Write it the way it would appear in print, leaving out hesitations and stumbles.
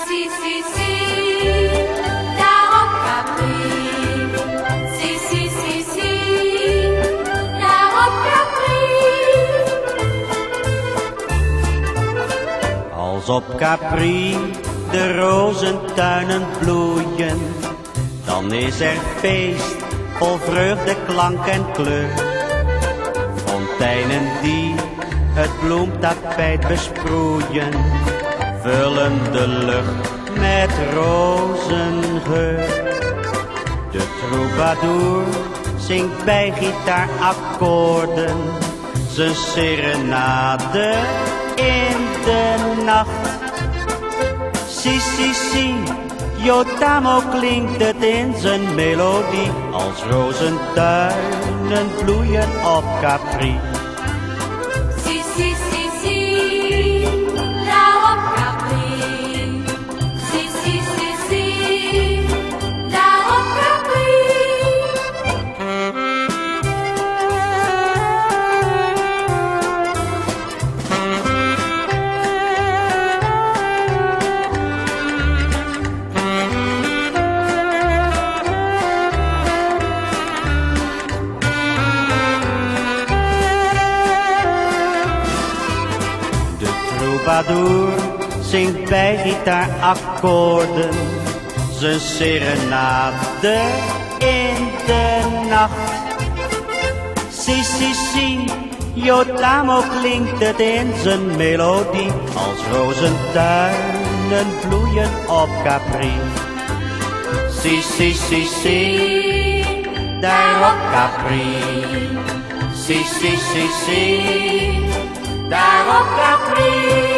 si, si, si, daar op Capri. Si, si, si, si, daar op Capri. Als op Capri de rozentuinen bloeien, dan is er feest vol vreugde, klank en kleur. Fonteinen die het bloemtapijt besproeien, vullen de lucht met rozengeur. De troubadour zingt bij gitaarakkoorden zijn serenade in de nacht. Si, si, si, Jotamo klinkt het in zijn melodie, als rozentuinen bloeien op Capri. Si, si, si, si, daar op Capri. Si, si, si, si, daar op Capri. Troubadour zingt bij gitaarakkoorden zijn serenade in de nacht. Si, si, si, Jotamo klinkt het in zijn melodie, als rozentuinen bloeien op Capri. Si, si, si, si, daar op Capri. Si, si, si, si, daar op Capri.